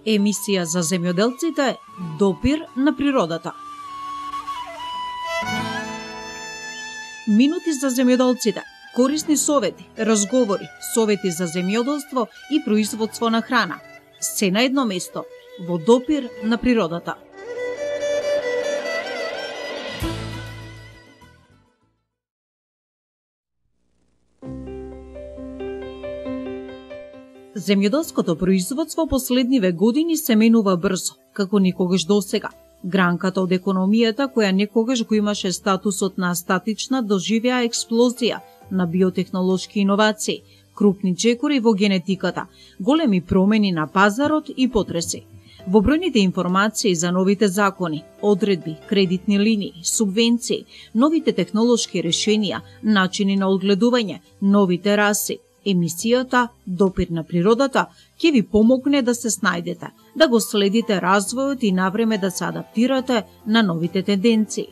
Емисија за земјоделците Допир на природата. Минути за земјоделците. Корисни совети, разговори, совети за земјоделство и производство на храна. Се на едно место, во Допир на природата. Земјоделското производство последниве години се менува брзо, како никогаш досега. Гранката од економијата, која некогаш го имаше статусот на статична, доживеа експлозија на биотехнолошки иновации, крупни чекори во генетиката, големи промени на пазарот и потреси. Во бројните информации за новите закони, одредби, кредитни линии, субвенции, новите технолошки решенија, начини на одгледување, новите раси, емисијата Допир на природата ќе ви помогне да се снајдете, да го следите развојот и навреме да се адаптирате на новите тенденции.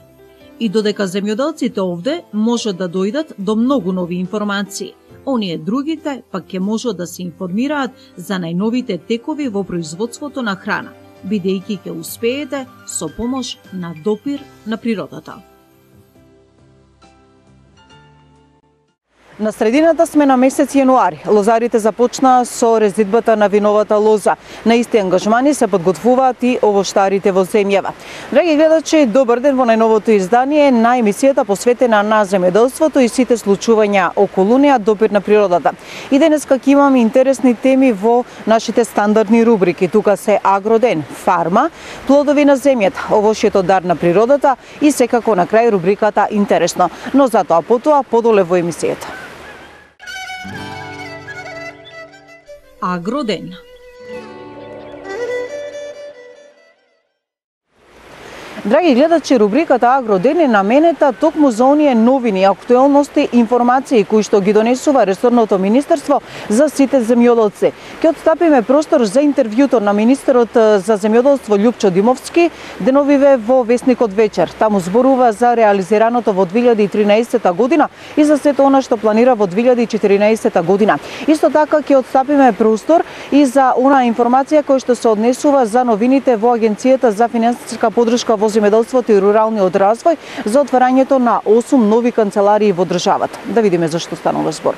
И додека земјоделците овде можат да дојдат до многу нови информации, оние другите пак ќе можат да се информираат за најновите текови во производството на храна, бидејќи ќе успеете со помош на Допир на природата. На средината сме на месец јануари. Лозарите започнаа со резидбата на виновата лоза. На исти ангажмани се подготвуваат и овоштарите во земјава. Драги гледачи, добар ден во најновото издание на емисијата посветена на земјоделството и сите случувања околу неа Допир на природата. И денеска ќе имаме интересни теми во нашите стандардни рубрики. Тука се Агроден, фарма, плодови на земјата, овошјето дар на природата и секако на крај рубриката Интересно. Но затоа потоа подоле во емисијата. Агроден. Драги гледачи, рубриката Агроден е наменета токму за оние новини, актуелности, информации кои што ги донесува ресорното министерство за сите земјоделци. Ќе отстапиме простор за интервјуто на министерот за земјоделство Љупчо Димовски деновиве во Весникот вечер. Таму зборува за реализираното во 2013 година и за сето она што планира во 2014 година. Исто така ќе отстапиме простор и за она информација која што се однесува за новините во Агенцијата за финансиска поддршка во земјоделството и руралниот развој за отварањето на 8 нови канцеларии во државата. Да видиме зашто станува збор.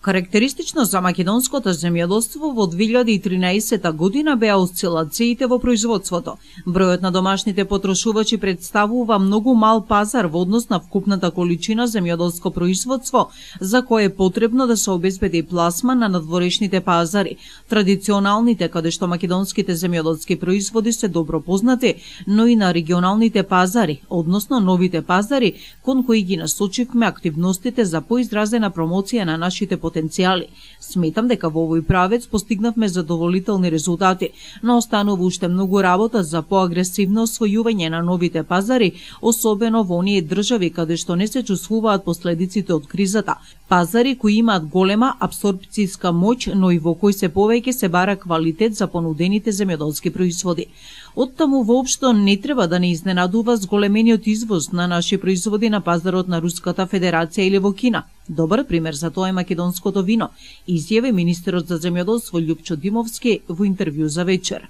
Карактеристично за македонското земјоделство во 2013 година беа осцилациите во производството. Бројот на домашните потрошувачи представува многу мал пазар во однос на вкупната количина земјоделско производство, за кое е потребно да се обезбеди пласма на надворешните пазари, традиционалните каде што македонските земјоделски производи се добро познати, но и на регионалните пазари, односно новите пазари, кон кои ги насочивме активностите за поизразена промоција на нашите потенцијали. Сметам дека во овој правец постигнавме задоволителни резултати, но останува уште многу работа за поагресивно освојување на новите пазари, особено во оние држави каде што не се чувствуваат последиците од кризата. Пазари кои имаат голема апсорбцијска моќ, но и во кои се повеќе се бара квалитет за понудените земјоделски производи. Оттаму воопшто не треба да не изненадува зголемениот извоз на наши производи на пазарот на Руската Федерација или во Кина. Добар пример за тоа е македонското вино, изјави министерот за земјоделство Љупчо Димовски во интервју за вечер.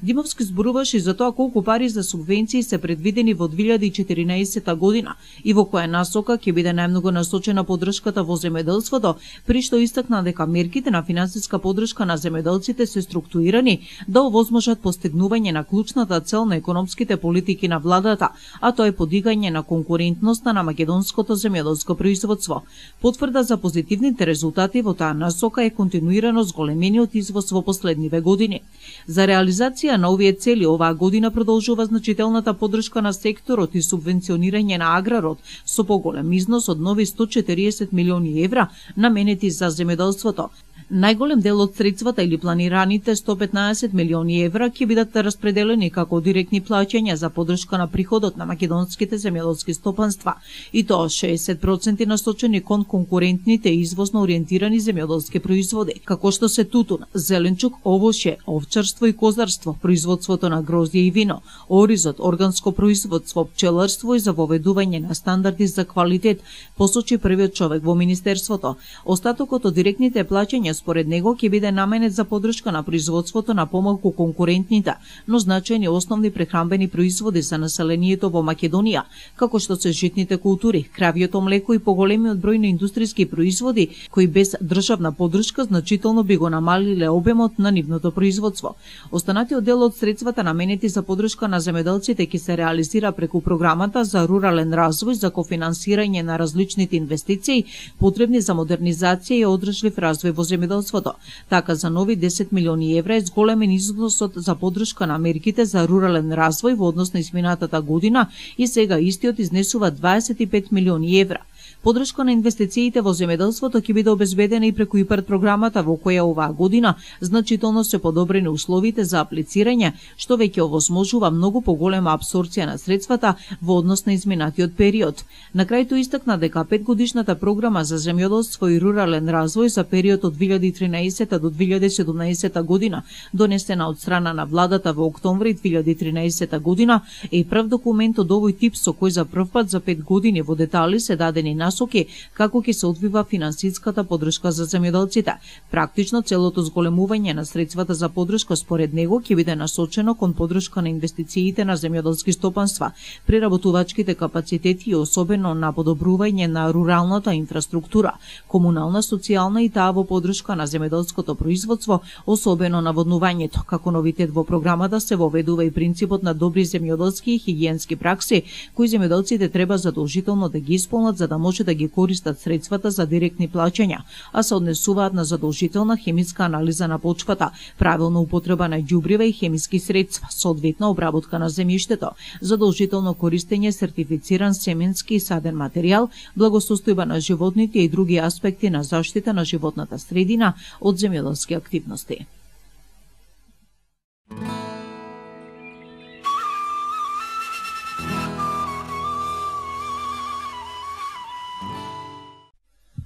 Димовски зборуваше за тоа колку пари за субвенции се предвидени во 2014 година и во која насока ќе биде најмногу насочена поддршката во земјоделството, при што истакна дека мерките на финансиска поддршка на земјоделците се структурирани да овозможат постигнување на клучната цел на економските политики на владата, а тоа е подигање на конкурентноста на македонското земјоделско производство. Потврда за позитивните резултати во таа насока е континуирано зголемениот извоз во последниве години. За реализација на овие цели оваа година продолжува значителната поддршка на секторот и субвенционирање на аграрот со поголем износ од нови 140 милиони евра наменети за земјоделството. Најголем дел од средствата или планираните 115 милиони евра ќе бидат распределени како директни плаќања за поддршка на приходот на македонските земјоделски стопанства, и тоа 60% насочени кон конкурентните и извозно ориентирани земјоделски производи, како што се тутун, зеленчук, овошје, овчарство и козарство, производството на грозје и вино, оризот, органско производство, пчеларство и за воведување на стандарди за квалитет, посочи првиот човек во министерството. Остатокот од директните плаќања според него ќе биде наменет за поддршка на производството на помалку конкурентните, но значајни основни прехранбени производи за населението во Македонија, како што се житните култури, кравјото млеко и поголемиот број на индустријски производи кои без државна поддршка значително би го намалиле обемот на нивното производство. Останатиот дел од средствата наменети за поддршка на земјоделците ќе се реализира преку програмата за рурален развој за кофинансирање на различните инвестиции потребни за модернизација и одржлив развој во земјоделството. Така за нови 10 милиони евра е зголемен износот за поддршка на мерките за рурален развој во однос на изминатата година и сега истиот изнесува 25 милиони евра. Поддршка на инвестициите во земјоделството ќе биде обезбедена и преку ИПАРД програмата во која оваа година значително се подобрени условите за аплицирање, што веќе овозможува многу поголема апсорбција на средствата во однос на изминатиот период. На крајто истакна дека 5-годишната програма за земјоделство и рурален развој за период од 2013 до 2017 година, донесена од страна на владата во октомври 2013 година, е прв документ од овој тип со кој за прв пат за 5 години во детали се дадени насоки како ќе се одвива финансиската поддршка за земјоделците. Практично целото зголемување на средствата за поддршка според него ќе биде насочено кон поддршка на инвестициите на земјоделски стопанства, преработувачките капацитети и особено на подобрување на руралната инфраструктура, комунална, социјална и таа во поддршка на земјоделското производство, особено наводнувањето. Како новитет во програмата се воведува и принципот на добри земјоделски и хигиенски пракси, кои земјоделците треба задолжително да ги исполнат за да може да ги користат средствата за директни плаќања, а се однесуваат на задолжителна хемиска анализа на почвата, правилна употреба на ѓубрива и хемиски средства, соодветна обработка на земјиштето, задолжително користење сертифициран семенски и саден материјал, благосостојба на животните и други аспекти на заштита на животната средина од земјоделски активности.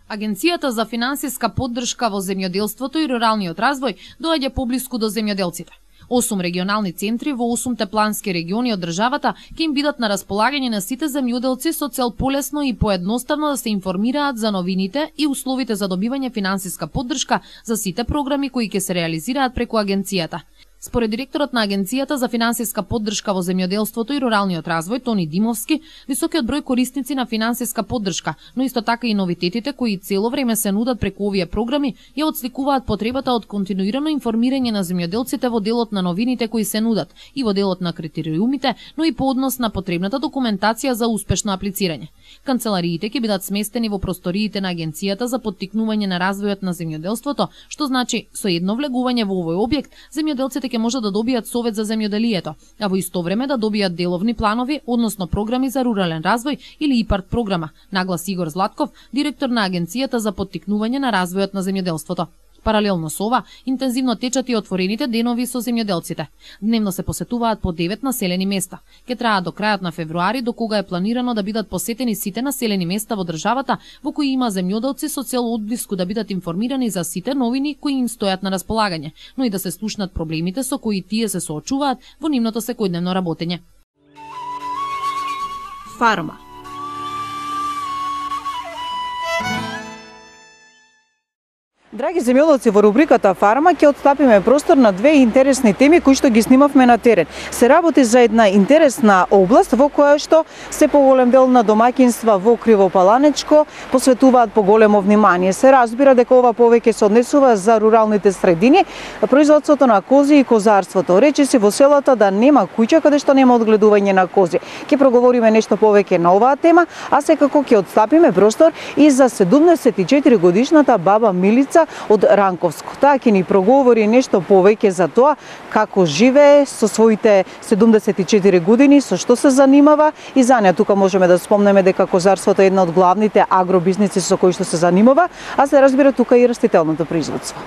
Агенцијата за финансиска поддршка во земјоделството и руралниот развој доаѓа поблиску до земјоделците. 8 регионални центри во 8 плански региони од државата ќе им бидат на располагање на сите земјоделци со цел полесно и поедноставно да се информираат за новините и условите за добивање финансиска поддршка за сите програми кои ќе се реализираат преку агенцијата. Според директорот на Агенцијата за финансиска поддршка во земјоделството и руралниот развој Тони Димовски, високиот број корисници на финансиска поддршка, но исто така и новитетите кои цело време се нудат преку овие програми, ја отсликуваат потребата од континуирано информирање на земјоделците во делот на новините кои се нудат и во делот на критериумите, но и по однос на потребната документација за успешно аплицирање. Канцелариите ќе бидат сместени во просториите на Агенцијата за поттикнување на развојот на земјоделството, што значи со едно влегување во овој објект земјоделците ќе може да добијат совет за земјоделието, а во исто време да добијат деловни планови, односно програми за рурален развој или ИПАРД програма, нагласи Игор Златков, директор на Агенцијата за поттикнување на развојот на земјоделството. Паралелно со ова, интензивно течат и отворените денови со земјоделците. Дневно се посетуваат по 9 населени места. Ке траат до крајот на февруари, до кога е планирано да бидат посетени сите населени места во државата во кои има земјоделци со цел одблиску да бидат информирани за сите новини кои им стојат на располагање, но и да се слушнат проблемите со кои тие се соочуваат во нивното секојдневно работење. Фарма. Драги земјоделци, во рубриката Фарма ќе отстапиме простор на две интересни теми кои што ги снимавме на терен. Се работи за една интересна област во која што се поголем дел на домаќинства во Кривопаланечко посветуваат поголемо внимание. Се разбира дека ова повеќе се однесува за руралните средини, производството на кози и козарството. Речиси во селата да нема куќа каде што нема одгледување на кози. Ќе проговориме нешто повеќе на оваа тема, а секако ќе отстапиме простор и за 74 годишната баба Милица од Ранковско. Таа ќе ни проговори нешто повеќе за тоа како живее со своите 74 години, со што се занимава и за неа тука можеме да спомнеме дека козарството е една од главните агробизнеси со кои што се занимава, а се разбира тука и растителното производство.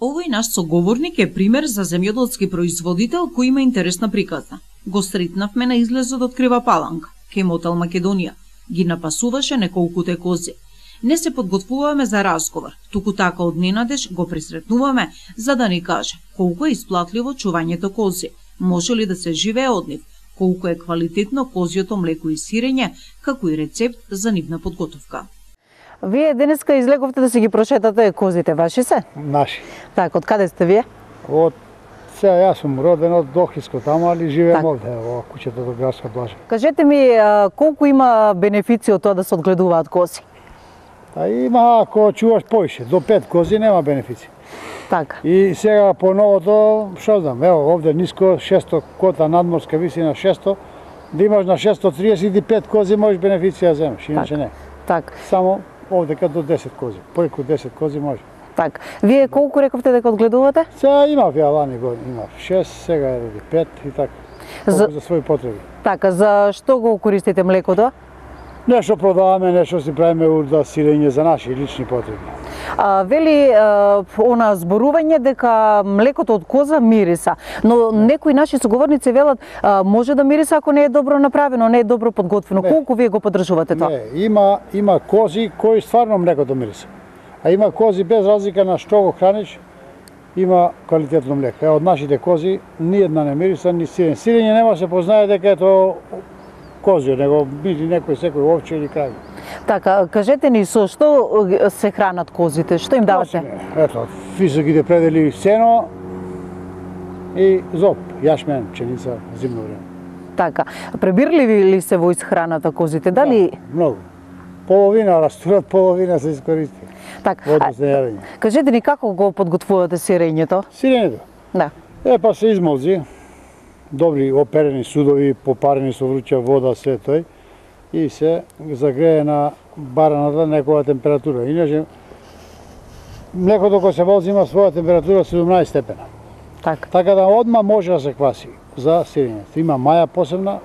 Овој наш соговорник е пример за земјоделски производител кој има интересна приказна. Го сретнавме на излезот од Крива Паланка, кај Мотел Македонија. Ги напасуваше неколкуте кози. Не се подготвуваме за разговор, туку така од ненадеж го пресретнуваме за да ни каже колку е исплатливо чувањето кози, може ли да се живее од нив, колку е квалитетно козјото млеко и сирење, како и рецепт за нивна подготовка. Вие денеска излеговте да си ги прошетате козите, ваши се? Наши. Так, од каде сте вие? Од сега јас сум роден од Охридско таму, али живеем овде, во куќата до градска плажа. Кажете ми, колку има бенефици од тоа да се одгледуваат кози? Има, ако чуваш повише, до 5 кози нема бенефици. Така. И сега по новото, што знам, ево овде ниско 600 кота надморска висина 600, да имаш на 635 кози можеш бенефиција земеш, иначе не. Так. Само овде до 10 кози, преку 10 кози може. Так. Вие колку рековте дека одгледувате? Сега имав ја лани години, имав 6, сега е 5 и така. За своји потреби. Така, за што го користите млекото? Нешто продаваме, нешто си правиме урда, сирење за наши лични потреби. Вели она зборување дека млекото од коза мириса, но некои наши соговорници велат може да мириса ако не е добро направено, не е добро подготвено. Не. Колку вие го поддржувате тоа? Не, има кози кои стварно млекото мириса. А има кози без разлика на што го храниш, има квалитетно млеко. Од нашите кози ни една не мириса, ни сирење. Сирење нема се познае дека е тоа козио, него били некој секој овче или крави. Така, кажете ни со што се хранат козите, што им давате? Ето, високите предели сено и зоб, јашмен, пченица, зимно време. Така, пребирливи ли се во исхраната козите, дали? Да, многу. Половина растурат, половина се искористи. Така, кажете ни како го подготвувате сирењето? Сирењето? Да. Па се измолзи, добри оперени судови, попарени со вруча вода, се тој, и се загрее на бараната некоја температура. Иначе, млекото кога се волзи има своја температура 17 степена. Така да одма може да се кваси за сирењето. Има маја посебна,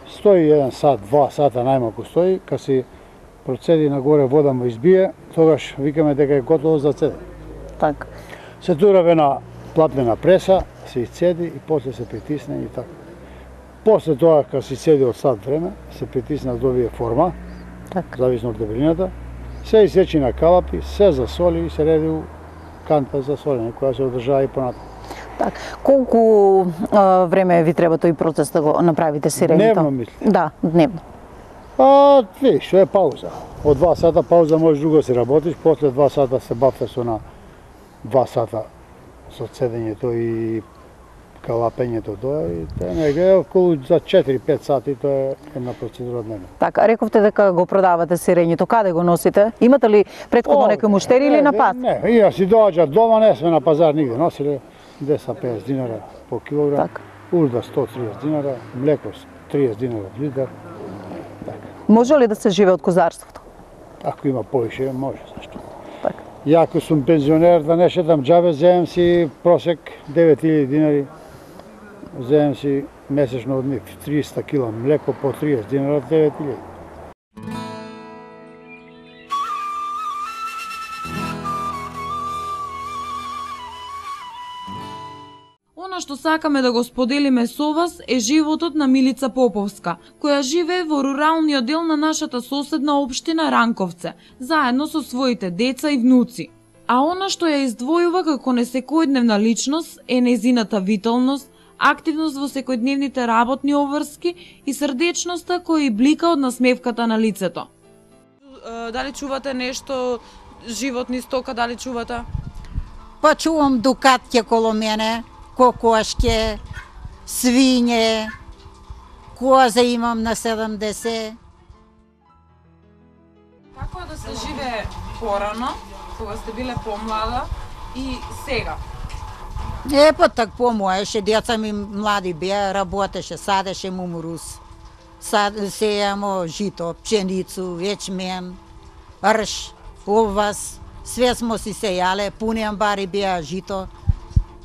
стои 1 сат, 2 сата најмалку стои, кога си процеди нагоре вода му избие, тогаш викаме дека е готово за цеде. Така. Се тураве на платнена преса, се изцеди и после се притисне и така. После тоа, кога се седи од сат време, се притисне да добие форма, зависно од дебелината, се исечи на калапи, се засоли и се реди у канта за солење, која се одржава и понатаму. Так, колку време ви треба тој процес да го направите сирењето? Дневно мислите? Да, дневно. Видиш, што е пауза. Од 2 сата пауза можеш друго да се работиш, после 2 сата се бавте со на 2 сата со цедењето и калапењето тоа и тоа е околу за 4-5 сати, тоа е една процедура дневно. Така, рековте дека го продавате сирењето, каде го носите? Имате ли претходно некои муштери или на пат? Не, и си доаѓа дома, не сме на пазар нигде, носиле 250 динара по килограм, урда 130 динара, млеко 30 динара литар. Може ли да се живее од козарството? Ако има повише, може, зашто? Ја ако сум пензионер, да не шетам џабе, земем си просек 9000 динари, земем си месечно од нив 300 кила млеко по 30 динара, 9000. Она што сакаме да го споделиме со вас е животот на Милица Поповска, која живее во руралниот дел на нашата соседна општина Ранковце, заедно со своите деца и внуци. А она што ја издвојува како несекојдневна личност е незината виталност, активност во секојдневните работни обврски и срдечноста која и блика од насмевката на лицето. Дали чувате нешто, животни стока, дали чувате? Па чувам дукатке коло мене, кокошке, свиње, коза имам на 70. Како е да се живее порано, кога сте биле помлада и сега? Па так помоеше, деца ми млади беа, работеше, садеше мумурус, сејамо жито, пченицу, ечмен, рш, овас, све смо си сејале, пуни амбари беа жито.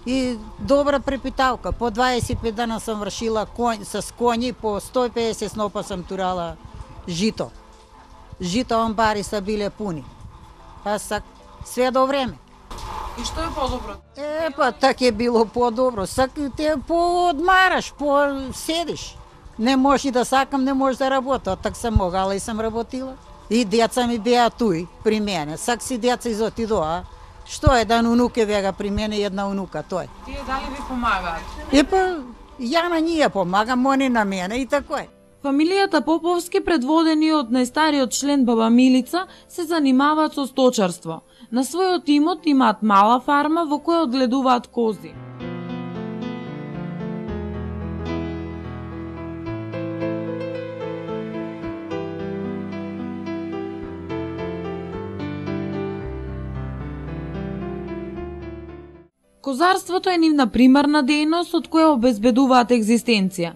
И добра препиталка, по 25 дена сам вршила с коњи, по 150 снопа сам турала жито. Жито амбари са биле пуни. А сак све до време. И што е подобро? Па так е било подобро. Сак те поодмараш, поседиш. Не можеш да сакам, не можеш да работа. Так сам могала и сам работила. И деца ми беа туи при мене. Сак си деца изотидоа. Што е, дан унуке бега при мене и една унука, тој. Тие дали ви помагаат? Па, ја на ние помагам, они на мене и тако е. Фамилијата Поповски, предводени од најстариот член баба Милица, се занимаваат со сточарство. На својот имот имаат мала фарма во која одгледуваат кози. Козарството е нивна примарна дејност од која обезбедуваат екзистенција.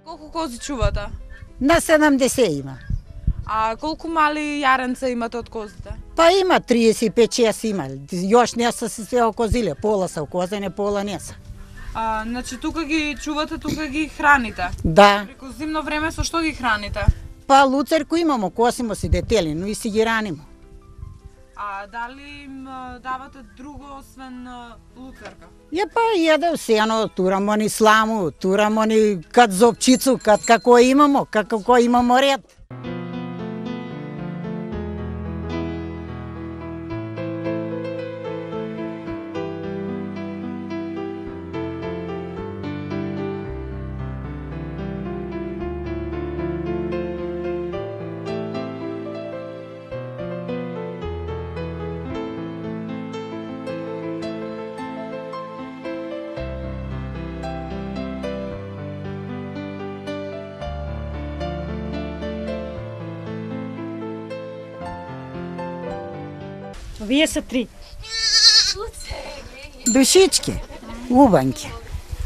Колку кози чувате? На 70 има. А колку мали јаренца имате од козите? Па има 35-6 има. Још не са се окозиле. Пола са окозене, пола не са. Значи тука ги чувате, тука ги храните? Да. Преку зимно време со што ги храните? Па луцерку имамо, косимо си детели, но и си ги ранимо. А дали им давате друго освен луцерка? Па једев сено, турамо ни сламу, турамо ни кад зопчицу, кад како имамо ред. Вие се 3. Душички, убанки.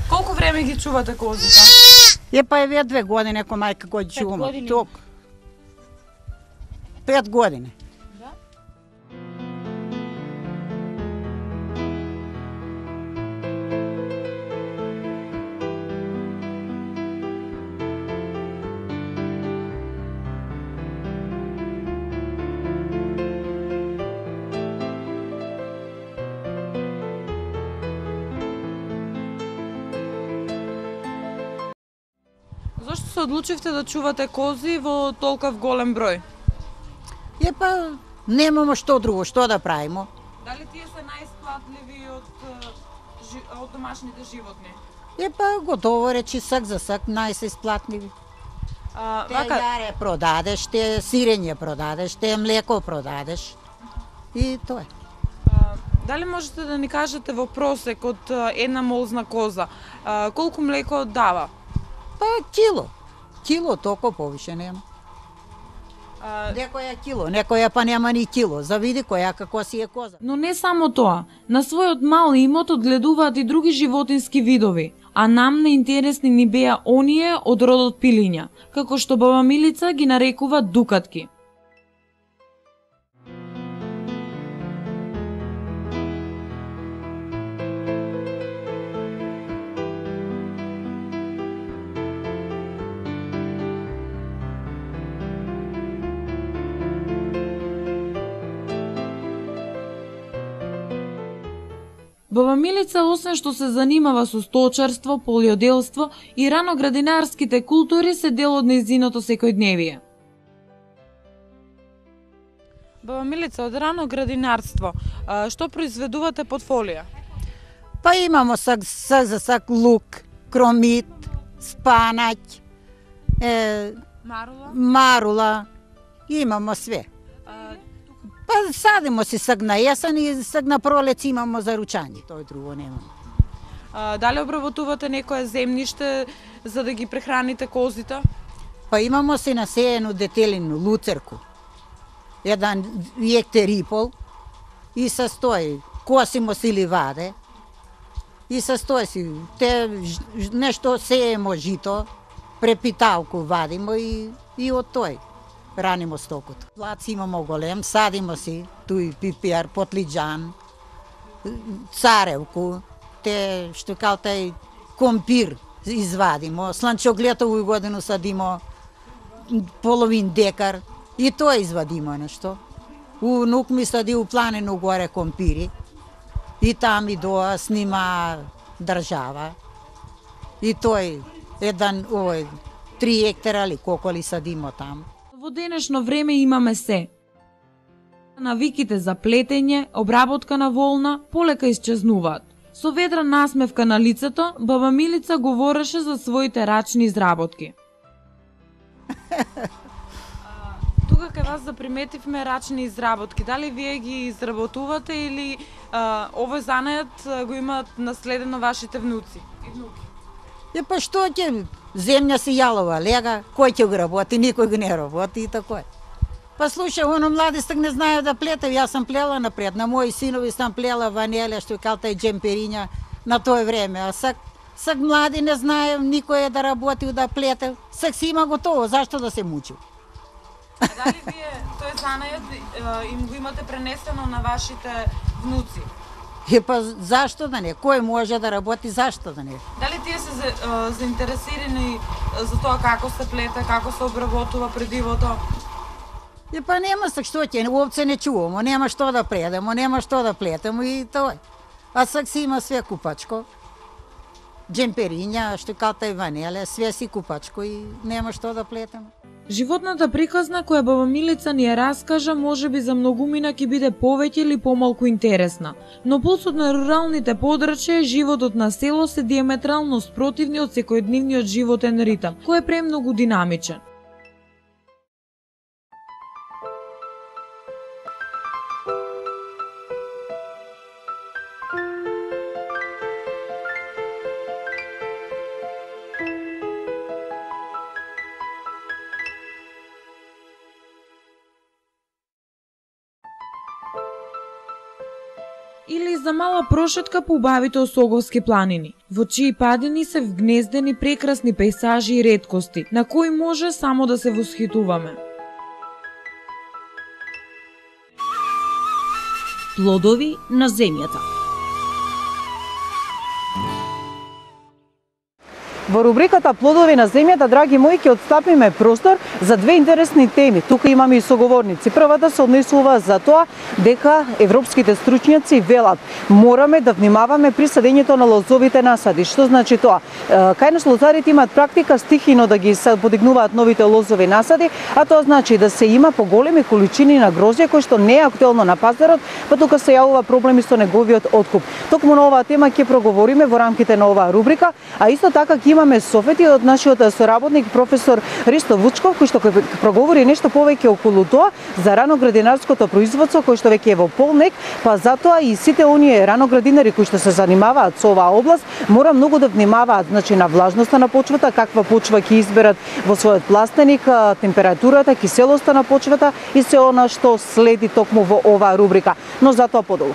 Колку време ги чувате козите? Па еве 2 години, ко мајка го чувам. Ток. 5 години. Зошто се одлучивте да чувате кози во толков голем број? Па немамо што друго, што да правимо. Дали тие се најисплатливи од домашните животни? Па готово речи, сак за сак, најисплатливи. Те јаре продадеш, те сирење продадеш, те млеко продадеш. И тоа е. Дали можете да ни кажете во просек од една молзна коза, колку млеко дава? Па кило, толку повише нема. Некоја кило, некоја па нема ни кило, завиди која како си е коза. Но не само тоа, на својот мал имот одгледуваат и други животински видови, а нам неинтересни ни беа оние од родот пилиња, како што баба Милица ги нарекува дукатки. Баба Милица, освен што се занимава со сточарство, полјоделство и раноградинарските култури, се дел од нејзиното секојдневие. Баба Милица, од раноградинарство, што произведувате под фолија? Па имамо сак за сак лук, кромит, спанаќ, марула, имамо све. Па садимо си сак на јесен и сак на пролет имамо за ручање, тоа друго немамо. Дали обработувате некое земјиште за да ги прехраните козите? Па имамо си насеено детелину, луцерку, 1 хектар и пол, и sastoji, kosimo si livade, i sastoji si, te nešto sejemo žito, prepitavku vadimo i od toj ranimo stokото. Plac imamo golem, sadimo si tu i piper, potliđan, carevku, te što kao taj kompir izvadimo, slančogletovu godinu sadimo polovin dekar i to izvadimo nešto. Unuk mi sadi u planinu gore kompiri i tam i do snima država. I to je jedan 3 hektara ali koliko li sadimo tam. Во денешно време имаме се. Навиките за плетење, обработка на волна полека исчезнуваат. Со ведра насмевка на лицето, баба Милица говореше за своите рачни изработки. Тука кај вас заприметивме рачни изработки. Дали вие ги изработувате или овој занајот го имаат наследено вашите внуци и внуки? Па што ќе земја си јалова лега, кој ќе го работи, никој го не работи и тако е. Па слушай, оно младистак не знае да плете, јас сам плела напред, на мои синови сам плела ванеле, што калта и джемпериња на тој време, а сак млади не знае никој да работи да плете, сак си има готово, зашто да се мучи? А дали вие тој занајот им го имате пренесено на вашите внуци? Па зашто да не? Кој може да работи, зашто да не? Дали тие се заинтересирани за тоа како се плете, како се обработува предивото? Па нема сак што ќе, овце не чувамо, нема што да предемо, нема што да плетемо и тоа. А сак си има све купачко. Джемпериња, што калта и ванеле, све си купачко и нема што да плетемо. Животната приказна која баба Милица ни ја раскажа можеби за многумина ќе биде повеќе или помалку интересна. Но пулсот на руралните подрачја и животот на село се диаметрално спротивни од секојдневниот животен ритам, кој е премногу динамичен. Или за мала прошетка по убавите Осоговски планини, во чии падини се вгнездени прекрасни пејзажи и реткости, на кои може само да се восхитуваме. Плодови на земјата. Во рубриката Плодови на земјата, драги мои, ќе отстапиме простор за две интересни теми. Тука имаме и соговорници. Првата се однесува за тоа дека европските стручњаци велат мораме да внимаваме при садењето на лозовите насади. Што значи тоа? Кај нас лозарите имаат практика стихино да ги подигнуваат новите лозови насади, а тоа значи да се има поголеми количини на грозје кои што не е актуелно на пазарот, па тука се јавува проблеми со неговиот откуп. Токму на оваа тема ќе проговориме во рамките на оваа рубрика, а исто така ќе имаме совети од нашиот соработник професор Ристо Вучков, кој што ќе проговори нешто повеќе околу тоа за раноградинарското производство кој што веќе е во полнек, па затоа и сите оние раноградинари кои што се занимаваат со оваа област мора многу да внимаваат, значи на влажноста на почвата, каква почва ќе изберат во својот пластеник, температурата, киселоста на почвата и се она што следи токму во оваа рубрика. Но затоа подолу.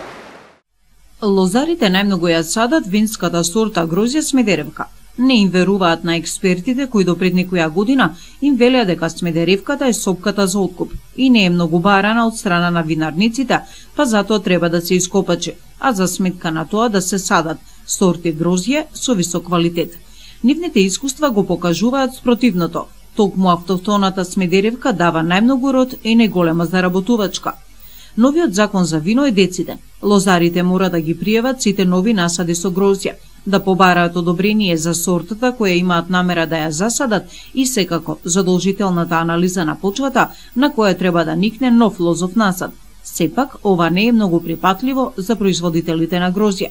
Лозарите најмногу ја садат винската сорта грозје Смедеревка. Не им веруваат на експертите кои до пред некоја година им велеа дека Смедеревката е сопката за откуп и не е многу барана од страна на винарниците, па затоа треба да се ископачи, а за сметка на тоа да се садат сорти грозје со висок квалитет. Нивните искуства го покажуваат спротивното. Токму автохтоната Смедеревка дава најмногу род и најголема заработувачка. Новиот закон за вино е дециден. Лозарите мора да ги пријават сите нови насади со грозје, да побараат одобрение за сортата која имаат намера да ја засадат и секако задолжителната анализа на почвата на која треба да никне нов лозов насад. Сепак, ова не е многу припатливо за производителите на грозје.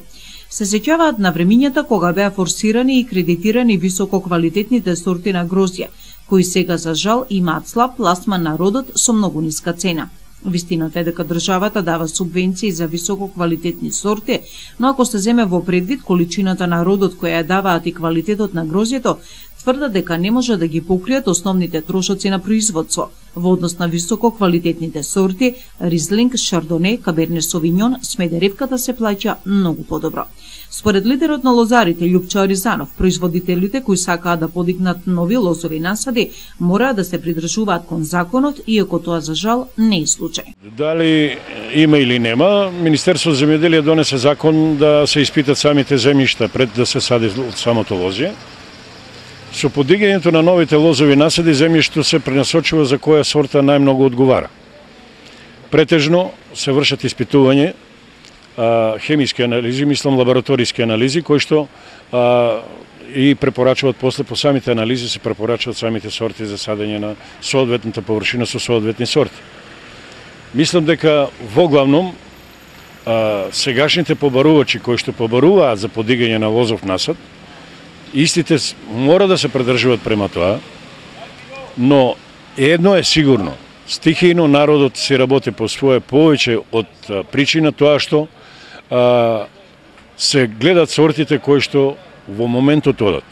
Се сеќаваат на времињата кога беа форсирани и кредитирани висококвалитетните сорти на грозје, кои сега за жал имаат слаб пласман на родот со многу ниска цена. Вистината е дека државата дава субвенции за висококвалитетни сорти, но ако се земе во предвид количината на родот која ја даваат и квалитетот на грозјето, тврдат дека не може да ги покријат основните трошоци на производство. Во однос на висококвалитетните сорти, Ризлинг, Шардоне, Каберне Совиньон, Смедеревката се плаќа многу подобро. Според лидерот на лозарите Љупчо Аризанов, производителите кои сакаат да подигнат нови лозови насади мора да се придржуваат кон законот, иако тоа за жал не е случај. Дали има или нема, Министерството за земјоделие донесе закон да се испитат самите земјишта пред да се сади самото лозје. Со подигањето на новите лозови насади земјишто се пренасочува за која сорта најмногу одговара. Претежно се вршат испитување, хемиски анализи, мислам лабораториски анализи, кои што и препорачуваат после по самите анализи се препорачуваат самите сорти за садење на соодветната површина со соодветни сорти. Мислам дека во главном сегашните побарувачи кои што побаруваат за подигање на лозов насад, истите мора да се придржуваат према тоа, но едно е сигурно, стихијно народот си работи по своje повеќе од причина тоа што се гледат сортите кои што во моментот одат.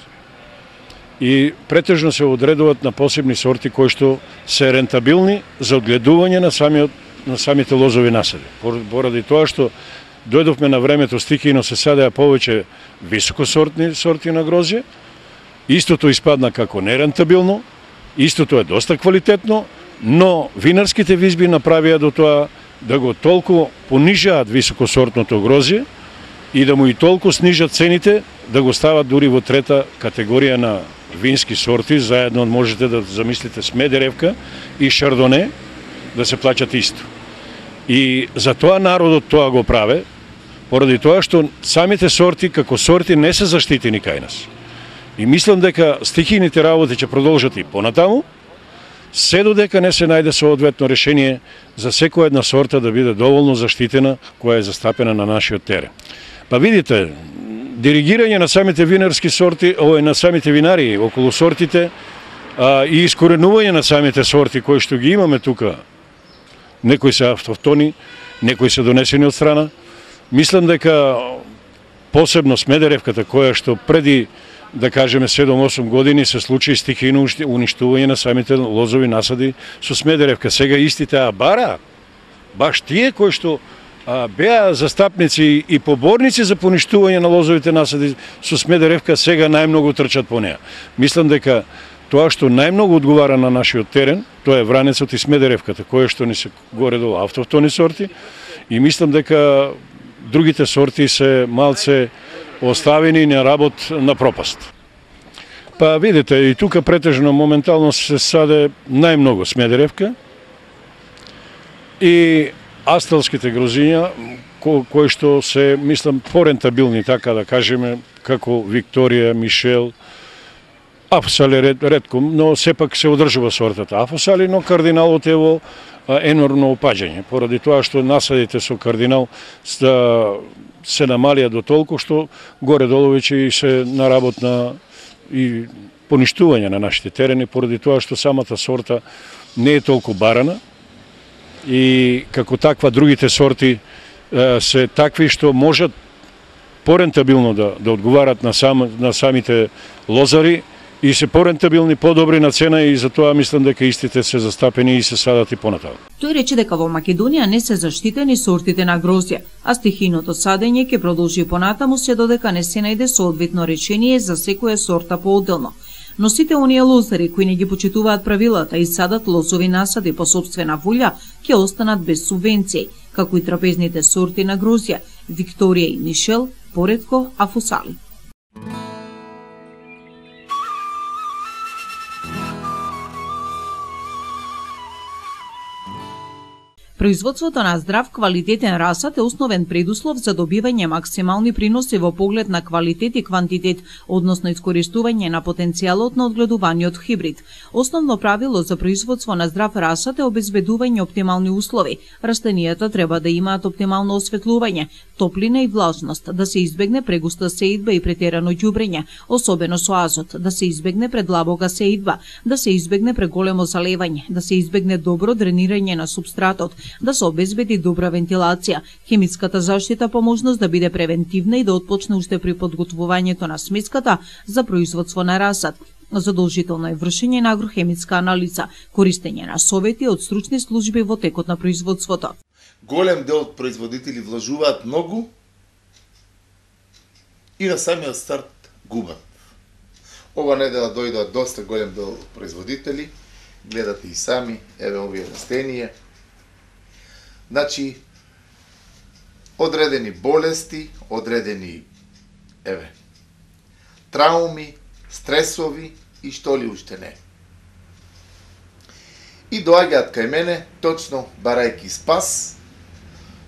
И претежно се одредуваат на посебни сорти кои што се рентабилни за одгледување на самите лозови насади. Поради тоа што дојдовме на времето стихијно се садеа повеќе високосортни сорти на грозје, истото испадна како нерентабилно, истото е доста квалитетно, но винарските визби направија до тоа да го толку понижаат високосортното грозје и да му и толку снижат цените, да го стават дури во трета категорија на вински сорти, заедно можете да замислите Смедеревка и Шардоне, да се плаќат исто. И за тоа народот тоа го праве, поради тоа што самите сорти како сорти не се заштитени кај нас. И мислам дека стихијните работи ќе продолжат и понатаму, се додека не се најде соодветно решение за секоја една сорта да биде доволно заштитена која е застапена на нашиот терен. Па видите, диригирање на самите винарски сорти, на самите винари околу сортите и искоренување на самите сорти кои што ги имаме тука, некои се автохтони, некои се донесени од страна. Мислам дека посебно Смедеревката, која што преди, да кажеме, 7-8 години се случи стихијно уништување на самите лозови насади со Смедеревка. Сега истите бара, баш тие кои што беа застапници и поборници за поништување на лозовите насади со Смедеревка, сега најмногу трчат по неа. Мислам дека тоа што најмногу одговара на нашиот терен, тоа е вранецот и Смедеревката, која што ни се горе-долу автохтони сорти, и мислам дека другите сорти се малце оставени на работ на пропаст. Па видите, и тука претежно моментално се саде најмногу Смедеревка и астелските грозиња, кои што се, мислам, порентабилни, така да кажеме, како Викторија, Мишел, Афосали ретко, но сепак се одржува сортата Афосали, но кардиналот е во енормно опаѓање, поради тоа што насадите со кардинал се намалија до толку што горе-долу веќе и се наработ на и поништување на нашите терени, поради тоа што самата сорта не е толку барана и како таква другите сорти се такви што можат порентабилно да одговарат на самите лозари и се порентабилни, подобри на цена, и затоа мислам дека истите се застапени и се садат и понатаму. Тој рече дека во Македонија не се заштитени сортите на грозје, а стихијното садење ќе продолжи понатаму се додека не се најде соодветно решение за секоја сорта поотделно. Но сите оние лозари кои не ги почитуваат правилата и садат лозови насади по сопствена волја ќе останат без субвенции, како и трапезните сорти на грозје, Викторија и Мишел, поретко Афосали. Производството на здрав квалитетен расад е основен предуслов за добивање максимални приноси во поглед на квалитет и квантитет, односно искористување на потенцијалот на одгледуваниот хибрид. Основно правило за производство на здрав расад е обезбедување оптимални услови. Растенијата треба да имаат оптимално осветлување, топлина и влажност, да се избегне прегуста сеидба и претерано ѓубрење, особено со азот, да се избегне предлабога сеидба, да се избегне преголемо залевање, да се избегне добро дренирање на супстратот, да се обезбеди добра вентилација, хемиската заштита по можност да биде превентивна и да отпочне уште при подготвувањето на смеската за производство на расад. Задолжително е вршење на агрохемиска анализа, користење на совети од стручни служби во текот на производството. Голем дел од производители влажуваат многу и на самиот старт губат. Ова недела дојдоа доста голем дел производители, гледате и сами, еве овие растенија. Значи, одредени болести, одредени, трауми, стресови и што ли уште не. И доаѓаат кај мене, точно барајки спас,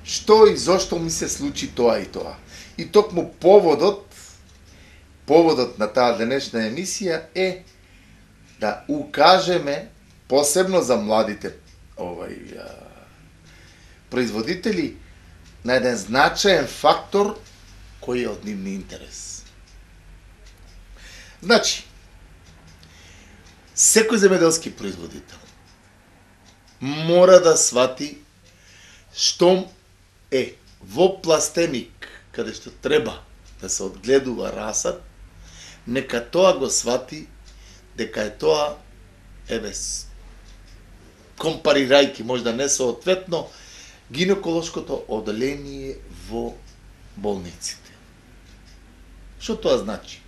што и зошто ми се случи тоа и тоа. И токму поводот на таа денешна емисија е да укажеме, посебно за младите производители, на еден значаен фактор кој е од нивни интерес. Значи, секој земјоделски производител мора да свати што е во пластеник, каде што треба да се одгледува расад, нека тоа го свати дека е тоа, компарирајќи, можда не соодветно, гинеколошкото оделение во болниците. Што тоа значи?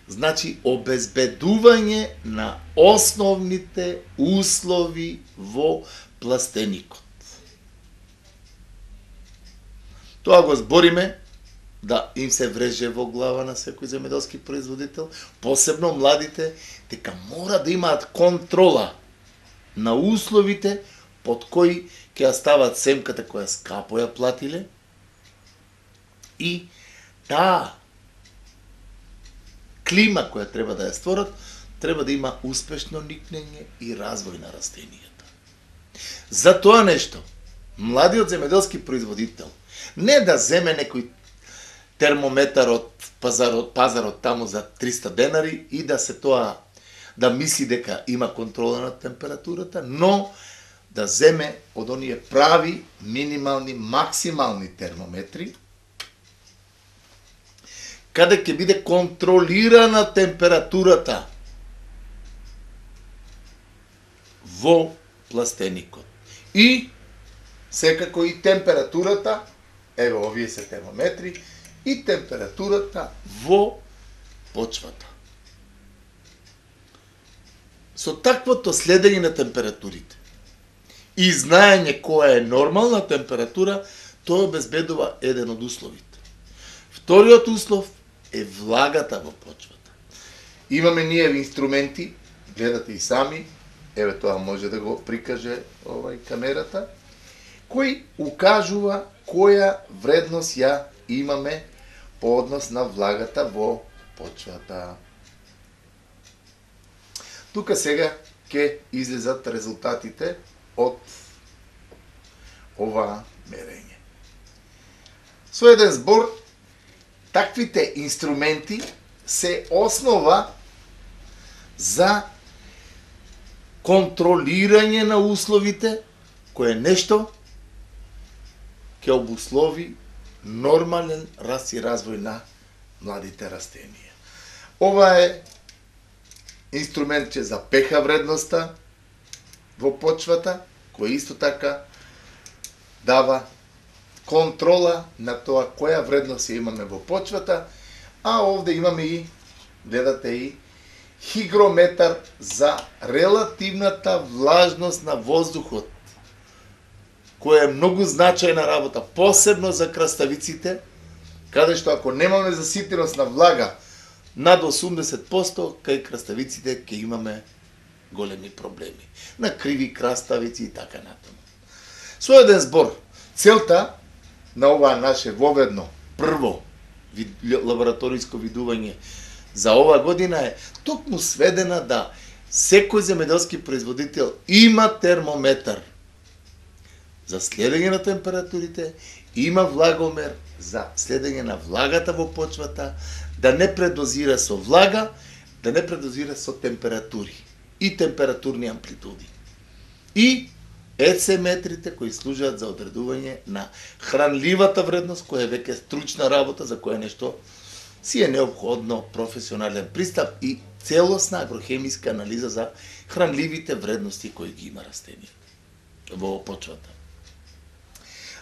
Значи обезбедување на основните услови во пластеникот. Тоа го збориме да им се вреже во глава на секој земјоделски производител, посебно младите, дека мора да имаат контрола на условите под кои ќе ја стават семката која скапо ја платиле и таа клима која треба да ја створат, треба да има успешно никнење и развој на растенијата. За тоа нешто, младиот земјоделски производител не да земе некој термометар од пазарот таму за 300 денари и да се тоа, да мисли дека има контрола над температурата, но да земе од оние прави, минимални, максимални термометри, каде ќе биде контролирана температурата во пластеникот. И секако и температурата, еве овие се термометри, и температурата во почвата. Со таквото следење на температурите и знаење која е нормална температура, тоа обезбедува еден од условите. Вториот услов е влагата во почвата. Имаме ние инструменти, гледате и сами, еве тоа може да го прикаже камерата, кој укажува која вредност ја имаме по однос на влагата во почвата. Тука сега ќе излезат резултатите од ова мерење. Со еден збор, таквите инструменти се основа за контролирање на условите, кое нешто ќе обуслови нормален раст и развој на младите растенија. Ова е инструмент за pH вредноста во почвата, кој исто така дава контрола на тоа која вредност имаме во почвата, а овде имаме и, гледате и, хигрометар за релативната влажност на воздухот, која е многу значајна работа, посебно за краставиците, каде што ако немаме заситеност на влага над 80%, кај краставиците ќе имаме големи проблеми. На криви краставици и така натаму. Со еден збор, целта на ова наше воведно прво лабораториско видување за ова година е токму сведена да секој земјоделски производител има термометар за следење на температурите, има влагомер за следење на влагата во почвата, да не предозира со влага, да не предозира со температури и температурни амплитуди. И ЕЦ-метрите кои служат за одредување на хранливата вредност, која е веќе стручна работа, за која нешто си е необходно професионален пристап и целосна агрохемиска анализа за хранливите вредности кои ги има растенијата во почвата.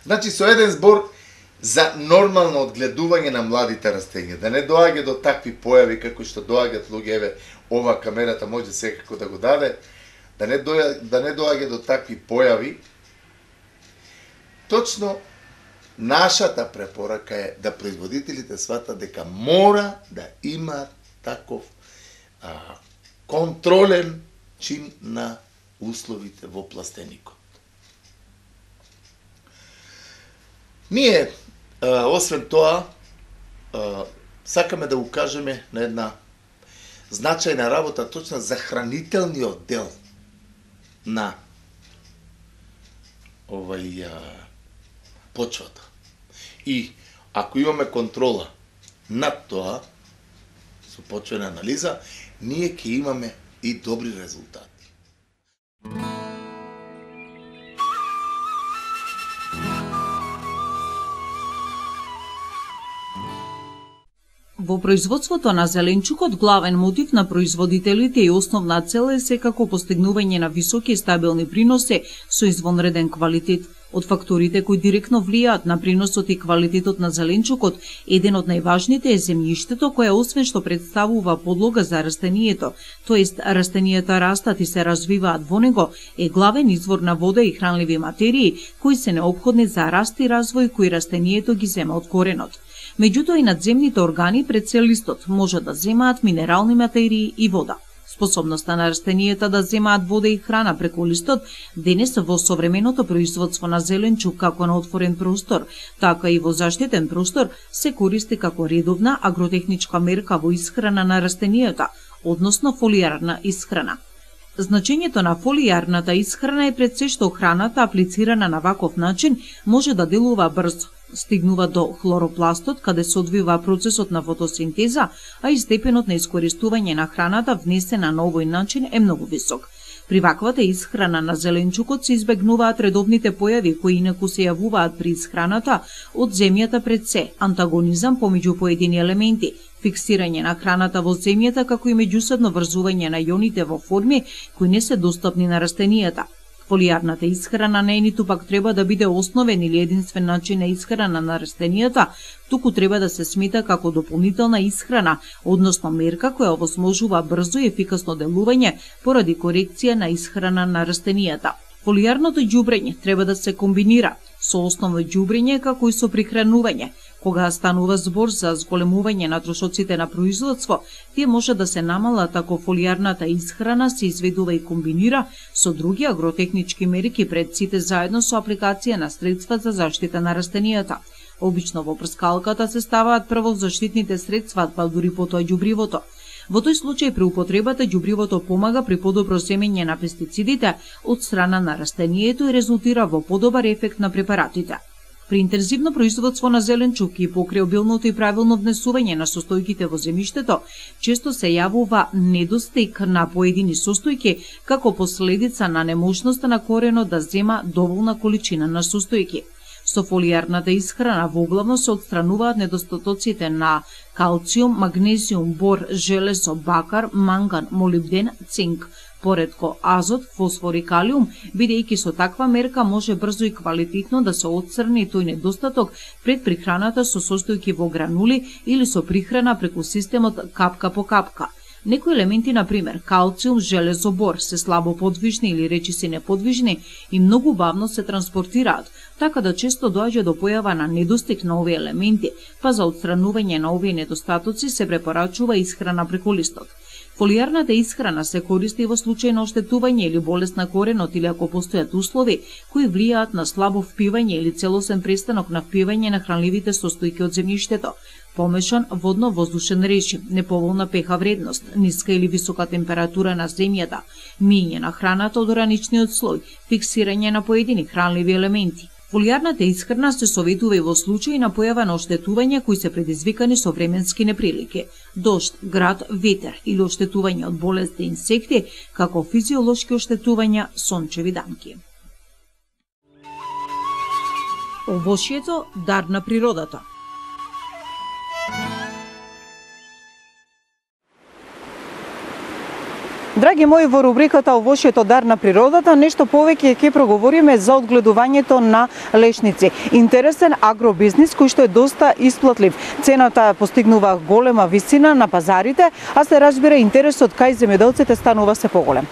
Значи, со еден збор, за нормално одгледување на младите растенија, да не доаѓа до такви појави како што доаѓаат луѓе, еве, ова камерата може секако да го даде, да не доаѓа до такви појави, точно нашата препорака е да производителите сватат дека мора да има таков контролен чин на условите во пластеникот. Ние, освен тоа, сакаме да укажеме на една значајна работа точно за хранителниот дел на почвата. И ако имаме контрола над тоа, со почвена анализа, ние ќе имаме и добри резултати. Во производството на зеленчукот главен мотив на производителите и основна цел е секако постигнување на високи и стабилни приноси со извонреден квалитет. Од факторите кои директно влијаат на приносот и квалитетот на зеленчукот, еден од најважните е земјиштето, кое освен што представува подлога за растението, тоест растенијата растат и се развиваат во него, е главен извор на вода и хранливи материи кои се неопходни за раст и развој кои растението ги зема од коренот. Меѓутоа и надземните органи пред се листот може да земаат минерални материи и вода. Способноста на растенијата да земаат вода и храна преку листот денес во современото производство на зеленчук како на отворен простор, така и во заштитен простор се користи како редовна агротехничка мерка во исхрана на растенијата, односно фолијарна исхрана. Значењето на фолијарната исхрана е пред се што храната аплицирана на ваков начин може да делува брзо, стигнува до хлоропластот каде се одвива процесот на фотосинтеза, а и степенот на искористување на храната внесена на овој начин е многу висок. При ваквата исхрана на зеленчукот се избегнуваат редовните појави кои инаку се јавуваат при исхраната од земјата пред се, антагонизам помеѓу поедини елементи, фиксирање на храната во земјата како и меѓусебно врзување на јоните во форми кои не се достапни на растенијата. Фолијарната исхрана не е ниту пак треба да биде основен или единствен начин на исхрана на растенијата, туку треба да се смета како дополнителна исхрана, односно мерка која овозможува брзо и ефикасно делување поради корекција на исхрана на растенијата. Фолијарното ѓубрење треба да се комбинира со основно ѓубрење како и со прихранување. Кога станува збор за зголемување на трошоците на производство, тие може да се намалат ако фолијарната исхрана се изведува и комбинира со други агротехнички мерки пред сите заедно со апликација на средства за заштита на растенијата. Обично во прскалката се ставаат прво заштитните средства, па дури потоа ѓубривото. Во тој случај при употребата ѓубривото помага при подобро земење на пестицидите од страна на растението и резултира во подобар ефект на препаратите. При интензивно производство на зеленчук и покрај обилното и правилно внесување на состојките во земјиштето, често се јавува недостиг на поедини состојки како последица на неможноста на коренот да зема доволна количина на состојки. Со фолијарната исхрана воглавно се отстрануваат недостатоците на калциум, магнезиум, бор, железо, бакар, манган, молибден, цинк, поредко азот, фосфор и калиум, бидејќи со таква мерка може брзо и квалитетно да се отстрани тој недостаток пред прихраната со состојки во гранули или со прихрана преку системот капка по капка. Некои елементи, например, калциум, железо, бор, се слабо подвижни или речиси неподвижни и многу бавно се транспортираат, така да често доаѓа до појава на недостиг на овие елементи, па за отстранување на овие недостатоци се препорачува исхрана преку листот. Фолијарната исхрана се користи во случај на оштетување или болест на коренот или ако постојат услови кои влијаат на слабо впивање или целосен престанок на впивање на хранливите состојки од земјиштето, помешан водно-воздушен режим, неповолна pH вредност, ниска или висока температура на земјата, миење на храната од ораничниот слој, фиксирање на поедини хранливи елементи. Фолијарната исхрана се советува и во случај на појава на оштетувања кои се предизвикани со временски неприлики, дожд, град, ветер или оштетување од болести инсекти, како физиолошки оштетувања сончеви дамки. Овошјето – дар на природата. Драги мои, во рубриката Овошјето дар на природата нешто повеќе ќе проговориме за одгледувањето на лешници. Интересен агробизнис кој што е доста исплатлив. Цената постигнува голема висина на пазарите, а се разбира интересот кај земјоделците станува се поголем.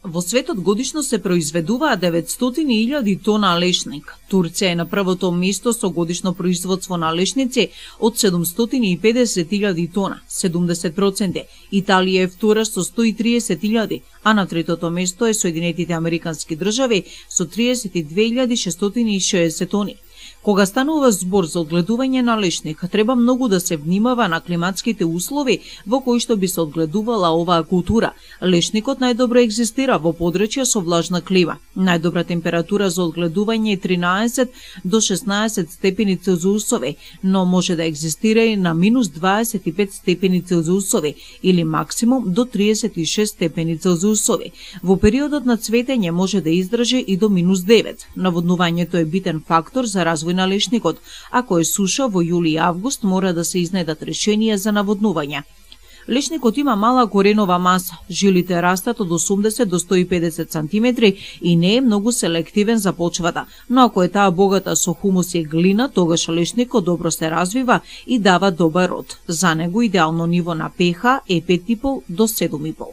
Во светот годишно се произведуваат 900.000 тона лешник. Турција е на првото место со годишно производство на лешници од 750.000 тона, 70%. Италија е втора со 130.000, а на третото место е Соединетите Американски држави со 32.660 тони. Кога станува збор за одгледување на лешник, треба многу да се внимава на климатските услови во кои што би се одгледувала оваа култура. Лешникот најдобро екзистира во подрачја со влажна клима. Најдобра температура за одгледување е 13 до 16 степени Целзиусови, но може да екзистира и на минус 25 степени Целзиусови или максимум до 36 степени Целзиусови. Во периодот на цветење може да издржи и до минус 9. Наводнувањето е битен фактор за развој на лешникот. Ако е суша во јули и август, мора да се изнедат решенија за наводнување. Лешникот има мала коренова маса, жилите растат од 80 до 150 см и не е многу селективен за почвата, но ако е таа богата со хумус и глина, тогаш лешникот добро се развива и дава добар род. За него идеално ниво на pH е 5,5 до 7,5.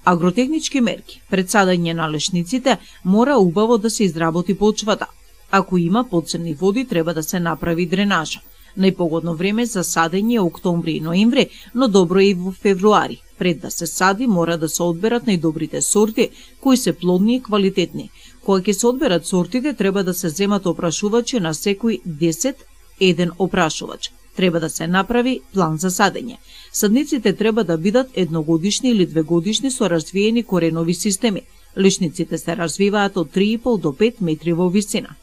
Агротехнички мерки. Пред садање на лешниците мора убаво да се изработи почвата. Ако има подземни води, треба да се направи дренажа. Најпогодно време за садење е октомври и ноември, но добро е и во февруари. Пред да се сади, мора да се одберат најдобрите сорти, кои се плодни и квалитетни. Кога ќе се одберат сортите, треба да се земат опрашувачи на секој 10 еден опрашувач. Треба да се направи план за садење. Садниците треба да бидат едногодишни или двегодишни со развиени коренови системи. Лешниците се развиваат од 3,5 до 5 метри во висина.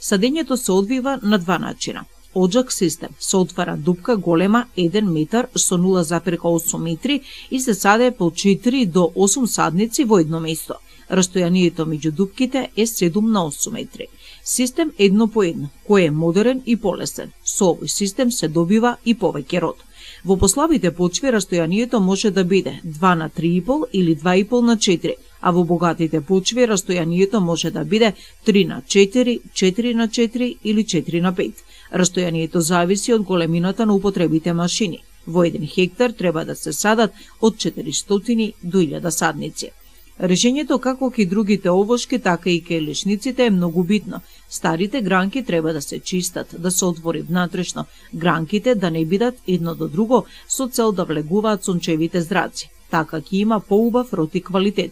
Садењето се одвива на два начина. Оджак систем се отвара дупка голема 1 метар со 0,8 метри и се саде по 4 до 8 садници во едно место. Растојанието меѓу дупките е 7 на 8 метри. Систем 1 по 1, кој е модерен и полесен. Со овој систем се добива и повеќе род. Во послабите почви растојанието може да биде 2 на 3,5 или 2,5 на 4, а во богатите почви растојанието може да биде 3 на 4, 4 на 4 или 4 на 5. Растојанието зависи од големината на употребите машини. Во 1 хектар треба да се садат од 400 до 1000 садници. Решењето како и другите овошки, така и кај лешниците е многу битно. Старите гранки треба да се чистат, да се отвори внатрешно, гранките да не бидат едно до друго со цел да влегуваат сончевите зраци. Така ќе има поубав род и квалитет.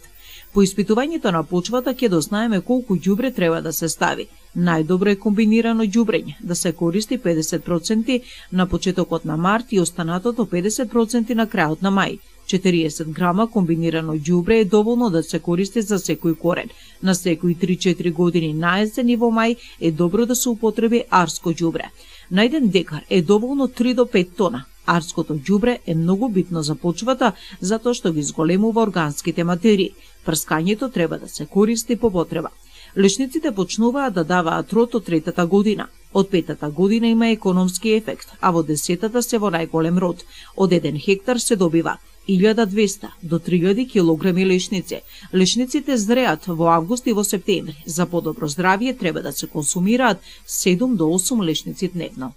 По испитувањето на почвата ќе дознаеме колку ѓубре треба да се стави. Најдобро е комбинирано ѓубрење, да се користи 50% на почетокот на март и останатото 50% на крајот на мај. 40 грама комбинирано ѓубре е доволно да се користи за секој корен. На секои 3-4 години на есен и во мај е добро да се употреби арско ѓубре. На 1 декар е доволно 3 до 5 тона. Арското ѓубре е многу битно за почвата затоа што ги зголемува органските материи. Прскањето треба да се користи по потреба. Лешниците почнуваат да даваат род од 3-та година. Од 5-та година има економски ефект, а во 10-та се во најголем род. Од 1 хектар се добива 1200 до 3000 килограми лешници. Лешниците зреат во август и во септември. За подобро здравје треба да се консумираат 7 до 8 лешници дневно.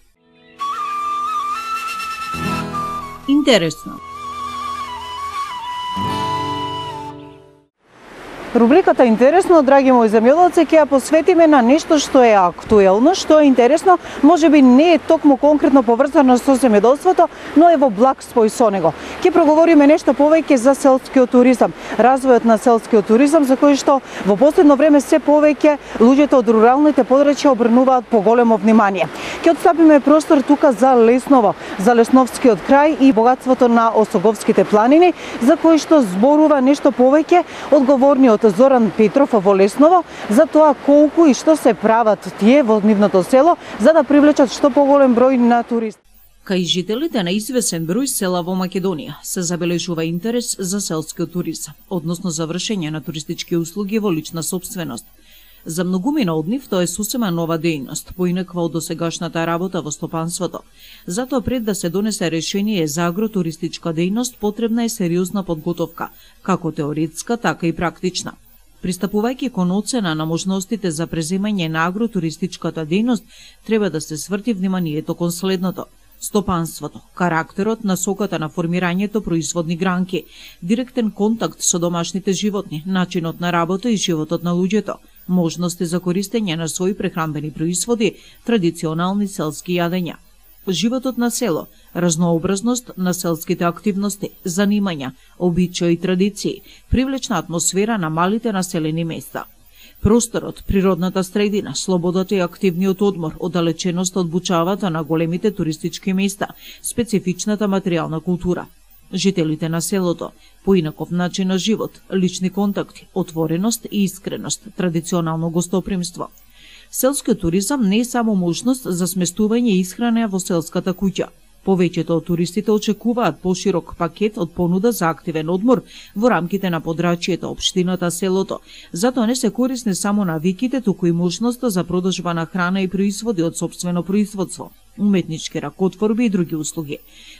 Интересно. Рубриката Интересно, драги мои земјоделци, ќе ја посветиме на нешто што е актуелно, што е интересно, можеби не е токму конкретно поврзано со земјоделството, но е во благ спој со него. Ќе проговориме нешто повеќе за селскиот туризам, развојот на селскиот туризам, за кој што во последно време се повеќе луѓето од руралните подрачја обрнуваат поголемо внимание. Ќе отстапиме простор тука за Лесново, за Лесновскиот крај и богатството на Осоговските планини, за кој што зборува нешто повеќе одговорниот Зоран Петров во Лесново за тоа колку и што се прават тие во нивното село за да привлечат што поголем број на туристи. Кај жителите на извесен број села во Македонија се забележува интерес за селскиот туризам, односно за вршење на туристички услуги во лична сопственост. За многумина од нив тоа е сосема нова дејност, поинаква од досегашната работа во стопанството. Затоа пред да се донесе решение за агротуристичка дејност, потребна е сериозна подготовка, како теоретска, така и практична. Пристапувајќи кон оцена на можностите за преземање на агротуристичката дејност, треба да се сврти вниманието кон следното: стопанството, карактерот, насоката на формирањето производни гранки, директен контакт со домашните животни, начинот на работа и животот на луѓето, можности за користење на своји прехранбени производи, традиционални селски јадења, животот на село, разнообразност на селските активности, занимања, обичаи и традиции, привлечна атмосфера на малите населени места. Просторот, природната средина, слободата и активниот одмор, оддалеченоста од бучавата на големите туристички места, специфичната материјална култура. Жителите на селото, поинаков начин на живот, лични контакти, отвореност и искреност, традиционално гостопримство. Селскиот туризам не е само можност за сместување и исхрана во селската куќа. Повеќето од туристите очекуваат поширок пакет од понуда за активен одмор во рамките на подрачјето, општината, селото. Затоа не се корисни само навиките, туку и можноста за продажба на храна и производи од сопствено производство, уметнички ракотворби и други услуги.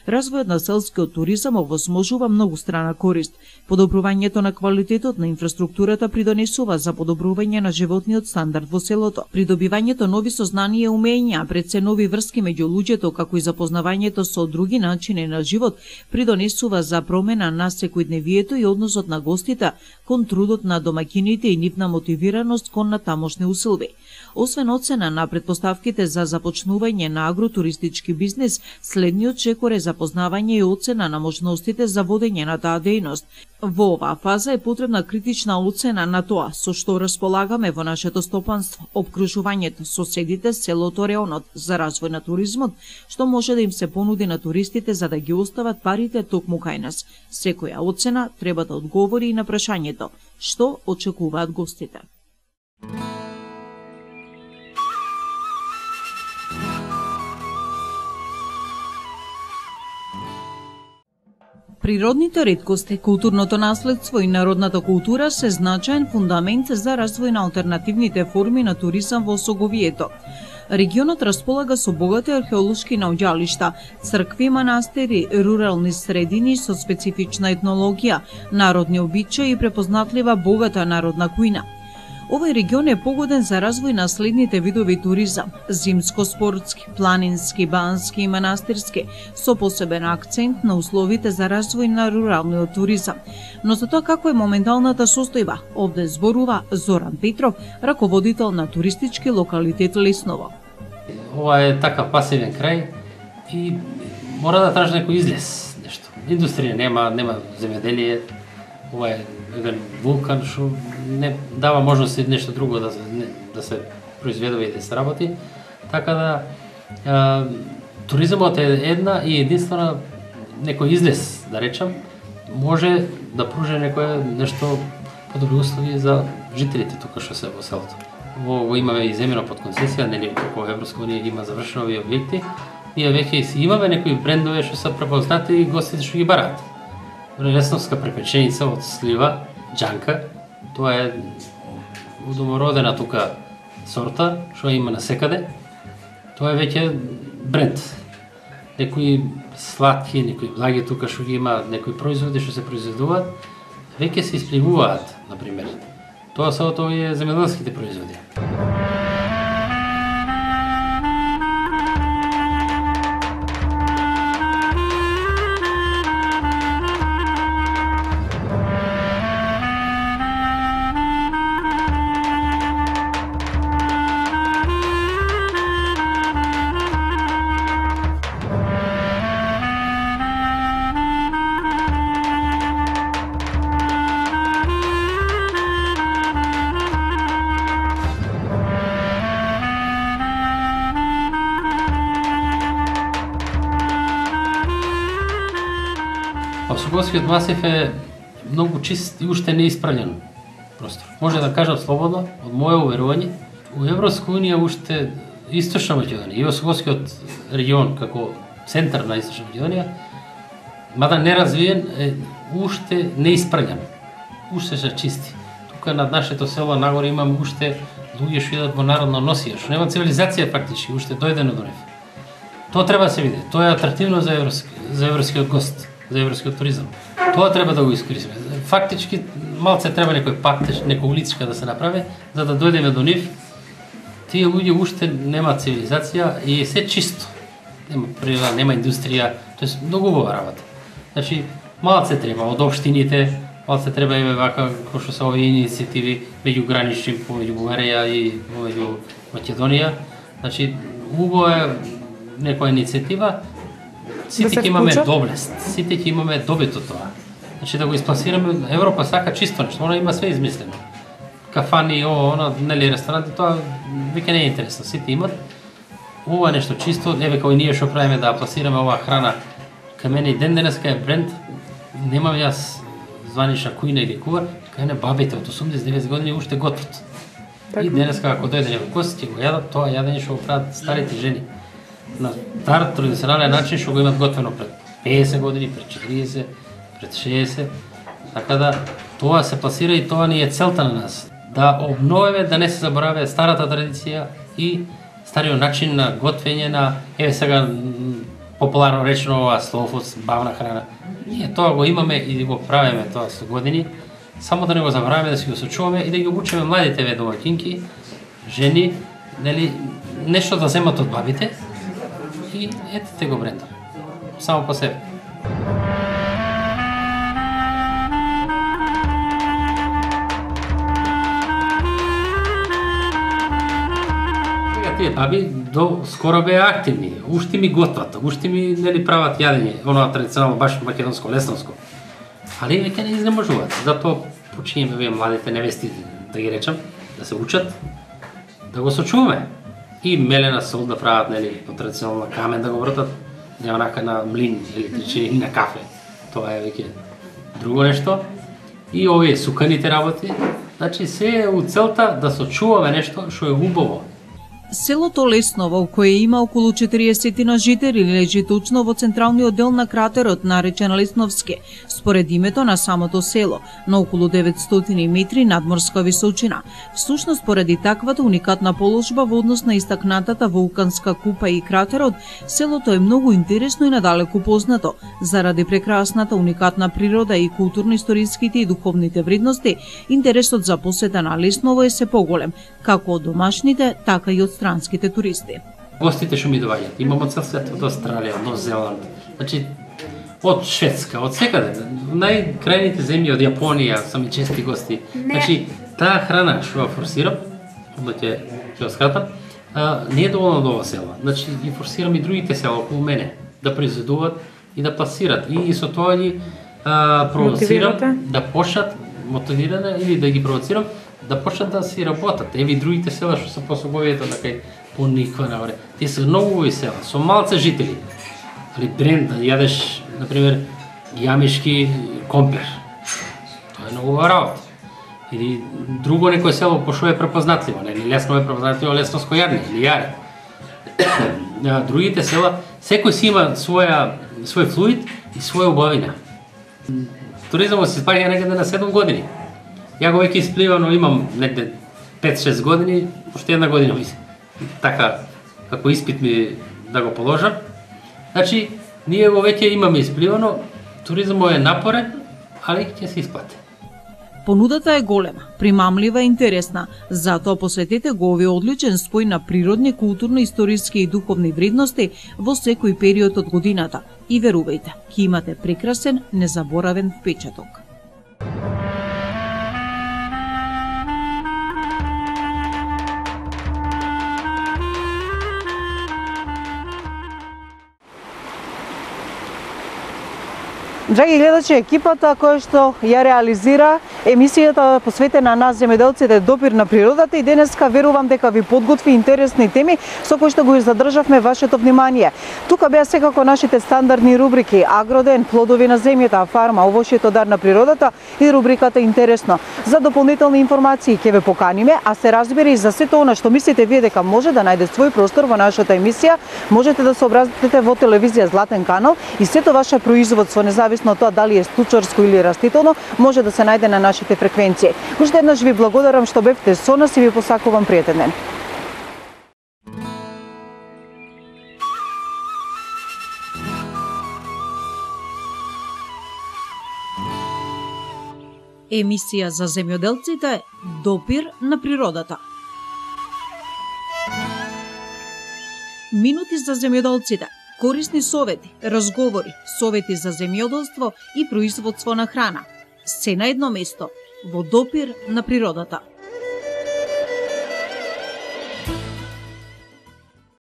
Развојот на селскиот туризам овозможува многустрана корист. Подобрувањето на квалитетот на инфраструктурата придонесува за подобрување на животниот стандард во селото. Придобивањето нови сознанија и умења, пред се нови врски меѓу луѓето, како и запознавањето со други начини на живот, придонесува за промена на секојдневието и односот на гостите кон трудот на домаќините и нивна мотивираност кон натамошни усилби. Освен оцена на предпоставките за започнување на агротуристички бизнес, следниот чекор е запознавање и оцена на можностите за водење на таа дејност. Во оваа фаза е потребна критична оцена на тоа со што располагаме во нашето стопанство, обкружувањето, соседите, селото, реонот за развој на туризмот, што може да им се понуди на туристите за да ги остават парите токму кај нас. Секоја оцена треба да одговори и на прашањето што очекуваат гостите. Природните реткости, културното наследство и народната култура се значаен фундамент за развој на алтернативните форми на туризам во Соговието. Регионот располага со богати археолошки наоѓалишта, цркви, манастири, рурални средини со специфична етнологија, народни обичаи и препознатлива богата народна кујна. Овој регион е погоден за развој на следните видови туризам: зимско-спортски, планински, бански и манастирски, со посебен акцент на условите за развој на руралниот туризам. Но за тоа како е моменталната состојба, овде зборува Зоран Петров, раководител на туристички локалитет Лесново. Ова е така пасивен крај и мора да тражи некој излез, нешто. Индустрија нема земјоделие, ова е еден вулкан што не дава можност нешто друго да се произведува и да се работи. Така да туризмот е една и единствена некој излез, да речам, може да пружи некое нешто подобри услови за жителите тука што се во селото. Во имаме и земјано под концесија, нели како Европска унија има завршено овие објекти. Ние веќе имаме некои брендови што се препознати и гостите што ги бараат. Лесновска препеченица од слива, џанка, тоа е домородена тука сорта, што има насекаде. Тоа е веќе бренд. Некои сладки, некои благи тука што ги има, некои производи што се произведуваат, веќе се испливуваат, например. Тоа се од овие земјоделските производи. Соговскиот масив е многу чист и уште не испраљен простор. Може да кажам слободно, од моје уверување, у Европска унија уште Источна Македонија и Соговскиот регион како центар на Источна Македонија, мада неразвиен, е уште не испраљен. Уште се чисти. Тука над нашето село нагоре имаме уште луѓе што идат во народна носија, што нема цивилизација фактички, уште дојдено до нив. Тоа треба да се види. Тоа е атрактивно за европскиот гост, за европскиот туризам. Тоа треба да го искористиме. Фактички малце треба некој патеж, некоја уличка да се направи за да дојдеме до нив. Тие луѓе уште нема цивилизација и е се чисто. Нема природа, нема индустрија, тоа е многу убава работа. Значи малце треба од општините, малце треба и вака кој што се овие иницијативи меѓугранични помеѓу Бугарија и помеѓу Македонија. Значи убава е некоја иницијатива. Сите ќе имаме доблест, сите ќе имаме добито тоа. Значи да го испласираме, Европа сака чисто нешто, она има све измислено. кафани, оно, нели ресторанти, тоа веќе не е интересно. Сите имат ова нешто чисто, еве кој ние што правиме да пласираме оваа храна. Кај мене и ден денеска е бренд, немам јас званична кујна или кувар, кај мене бабите од 80-90 години уште готват. И денеска ако дојде некој гост, ќе го јадат тоа јадење што го прават старите жени. На стар традиционален начин што го имат готвено пред 50 години, пред 40, пред 60. Така да тоа се пласира и тоа ни е целта на нас. Да обновиме, да не се забораве старата традиција и стариот начин на готвење на, еве сега популарно речено ова slow food, бавна храна. Ние тоа го имаме и го правиме тоа со години. Само да не го забораваме, да си го сочуваме и да ги обучиме младите домаќинки, жени, нели, нешто да земат од бабите и етете го бренда. Само по себе. Тие баби до скоро беа активни, уште ми готват, уште ми нели прават јадење, оно традиционално баш македонско, лесновско. Али веќе не изнеможуваат. Затоа почињеме вие младите невести, да ги речам, да се учат, да го сочуваме. И мелена сол да прават, нели, традиционално на камен да го вртат, не онака на млин електричен или на кафе. Тоа е веќе друго нешто. И овие суканите работи, значи се е у целта да сочуваме нешто што е убаво. Селото Лесново, кое има околу 40 на жители, лежи точно во централниот дел на кратерот, наречен Лесновски, според името на самото село, на околу 900 метри надморска височина. Всушност, поради таквата уникатна положба во однос на истакнатата вулканска купа и кратерот, селото е многу интересно и надалеку познато. Заради прекрасната уникатна природа и културно-историските и духовните вредности, интересот за посета на Лесново е се поголем, како од домашните, така и од странските туристи. Гостите што ми доаѓаат, имам од цел свет, од Австралија, од Нов Зеланд, значи од Шведска, од секаде, најкрајните земји, од Јапонија, са ми чести гости. Значи, таа храна што ја форсирам, ќе ја скратам, не е доволно до ова село. Значи, ги форсирам и другите села околу мене, да произведуваат и да пласират. И со тоа ги провоцирам да почнат, мотивиране или да ги провоцирам, да почнат да си работат. Еви другите села што се по Соговието, кај Пониква навре. Тие се многу убави села, со малце жители. Али бренд, да јадеш, например, јамешки компер. Тоа е многу убава работа. Или друго некој село по што е препознатливо, нели Лесново е препознатливо, Лесновско јадење или јаре. Другите села, секој си има свој флуид и своја убавина. Туризмот се испаѓа некаде на 7 години. Ја го веќе испливано имам некаде 5-6 години, уште една година ми така како испит ми да го положам. Значи, ние го веќе имаме испливано, туризмот е напорен, али ќе се исплати. Понудата е голема, примамлива и интересна, затоа посетете го овој одличен спој на природни, културно-историски и духовни вредности во секој период од годината. И верувајте, ќе имате прекрасен, незаборавен впечаток. Драги гледачи, екипата која што ја реализира емисијата посветена на земјоделците допир на природата и денеска верувам дека ви подготви интересни теми со кои што го задржавме вашето внимание. Тука беа секако нашите стандардни рубрики Агроден, Плодови на земјата, Фарма, овошјето дар на природата и рубриката Интересно. За дополнителни информации ќе ве поканиме, а се разбира и за сето она што мислите вие дека може да најде свој простор во нашата емисија, можете да се обратите во телевизија Златен канал и сето ваше производство, независно од тоа дали е стучарско или растително, може да се најде на нашите фреквенции. Уште еднаш ви благодарам што бевте со нас и ви посакувам пријатен ден. Емисија за земјоделците допир на природата. Минути за земјоделците. Корисни совети, разговори, совети за земјоделство и производство на храна. Се на едно место, во допир на природата.